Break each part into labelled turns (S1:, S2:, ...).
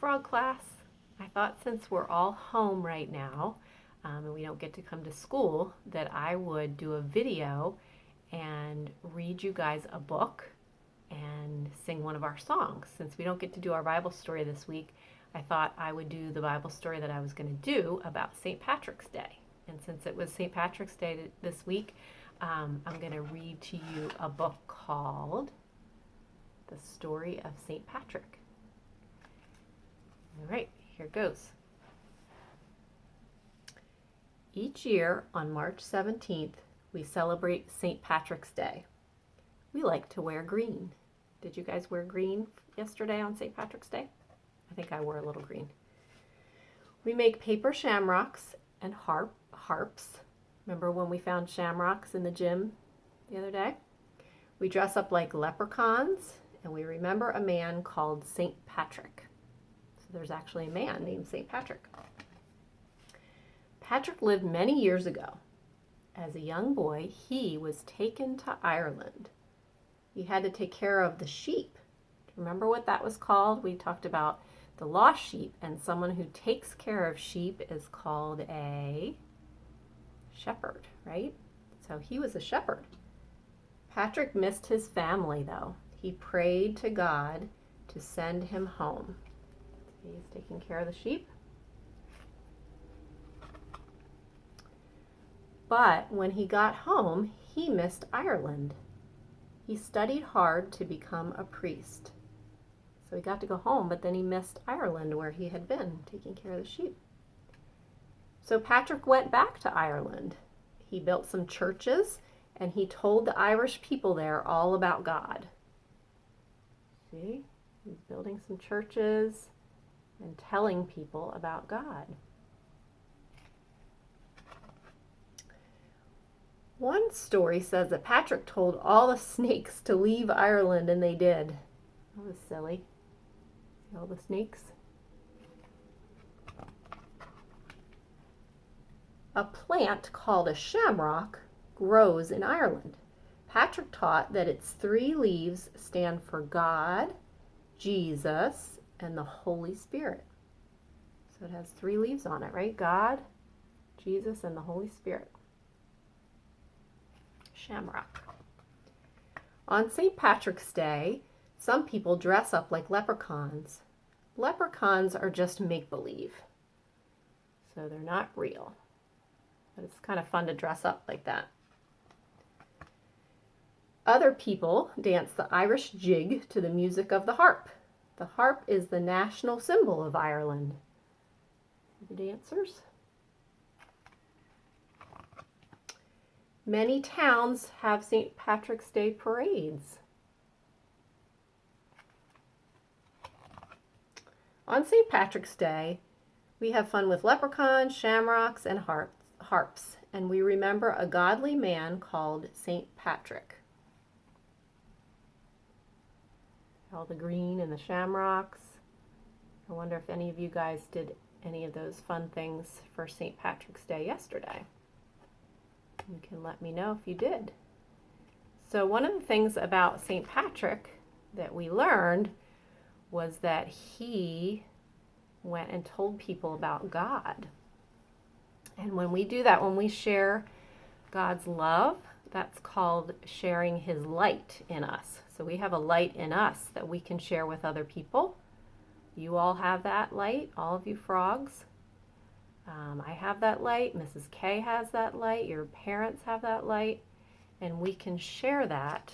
S1: Frog class. I thought since we're all home right now and we don't get to come to school, that I would do a video and read you guys a book and sing one of our songs. Since we don't get to do our Bible story this week, I thought I would do the Bible story that I was going to do about St. Patrick's Day. And since it was St. Patrick's Day this week, I'm going to read to you a book called The Story of St. Patrick. All right, here goes. Each year on March 17th, we celebrate St. Patrick's Day. We like to wear green. Did you guys wear green yesterday on St. Patrick's Day? I think I wore a little green. We make paper shamrocks and harps. Remember when we found shamrocks in the gym the other day? We dress up like leprechauns, and we remember a man called St. Patrick. So there's actually a man named St. Patrick. Patrick lived many years ago. As a young boy, he was taken to Ireland. He had to take care of the sheep. Remember what that was called? We talked about the lost sheep, and someone who takes care of sheep is called a shepherd, right? So he was a shepherd. Patrick missed his family, though. He prayed to God to send him home. He's taking care of the sheep. But when he got home, he missed Ireland. He studied hard to become a priest. So he got to go home, but then he missed Ireland where he had been taking care of the sheep. So Patrick went back to Ireland. He built some churches, and he told the Irish people there all about God. See, he's building some churches and telling people about God. One story says that Patrick told all the snakes to leave Ireland, and they did. That was silly. See all the snakes? A plant called a shamrock grows in Ireland. Patrick taught that its 3 leaves stand for God, Jesus, and the Holy Spirit. So it has 3 leaves on it, right? God, Jesus, and the Holy Spirit. Shamrock. On St. Patrick's Day, some people dress up like leprechauns. Leprechauns are just make-believe, so they're not real. But it's kind of fun to dress up like that. Other people dance the Irish jig to the music of the harp. The harp is the national symbol of Ireland. The dancers. Many towns have St. Patrick's Day parades. On St. Patrick's Day, we have fun with leprechauns, shamrocks, and harps, and we remember a godly man called St. Patrick. All the green and the shamrocks. I wonder if any of you guys did any of those fun things for St. Patrick's Day yesterday. You can let me know if you did. So one of the things about St. Patrick that we learned was that he went and told people about God. And when we do that, when we share God's love, that's called sharing his light in us. So we have a light in us that we can share with other people. You all have that light, all of you frogs. I have that light. Mrs. K has that light. Your parents have that light. And we can share that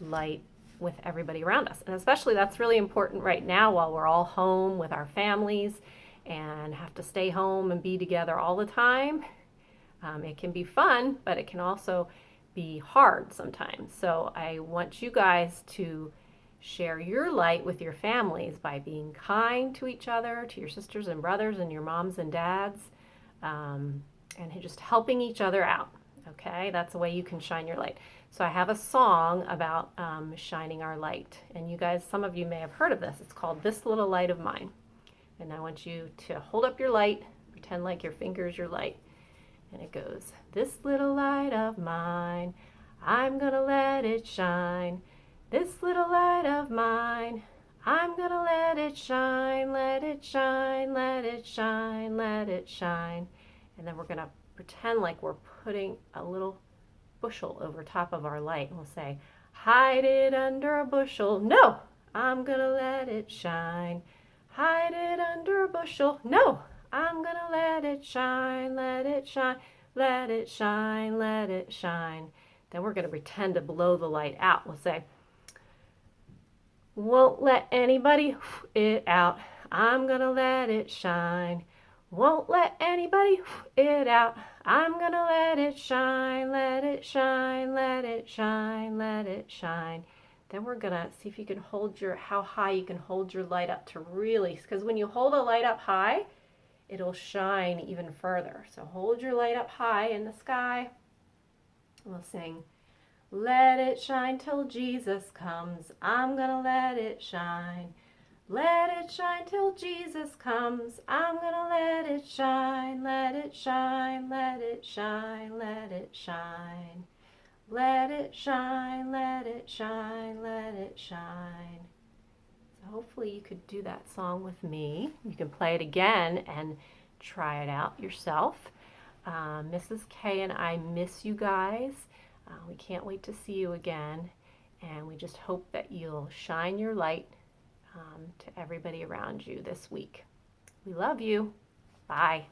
S1: light with everybody around us. And especially that's really important right now while we're all home with our families and have to stay home and be together all the time. It can be fun, but it can also be hard sometimes. So I want you guys to share your light with your families by being kind to each other, to your sisters and brothers and your moms and dads, and just helping each other out. Okay, that's the way you can shine your light. So I have a song about shining our light. And you guys, some of you may have heard of this. It's called This Little Light of Mine. And I want you to hold up your light, pretend like your finger is your light. And it goes, this little light of mine, I'm gonna let it shine. This little light of mine, I'm gonna let it shine, let it shine, let it shine, let it shine. And then we're gonna pretend like we're putting a little bushel over top of our light, and we'll say, hide it under a bushel. No, I'm gonna let it shine. Hide it under a bushel. No, I'm gonna let it shine, let it shine, let it shine, let it shine. Then we're gonna pretend to blow the light out. We'll say, won't let anybody it out. I'm gonna let it shine. Won't let anybody it out. I'm gonna let it shine, let it shine, let it shine, let it shine. Then we're gonna see if you can hold how high you can hold your light up to really, because when you hold a light up high, it'll shine even further. So hold your light up high in the sky. We'll sing, let it shine till Jesus comes. I'm gonna let it shine. Let it shine till Jesus comes. I'm gonna let it shine. Let it shine. Let it shine. Let it shine. Let it shine. Let it shine. Let it shine. So hopefully you could do that song with me. You can play it again and try it out yourself. Mrs. K and I miss you guys. We can't wait to see you again, and we just hope that you'll shine your light to everybody around you this week. We love you. Bye.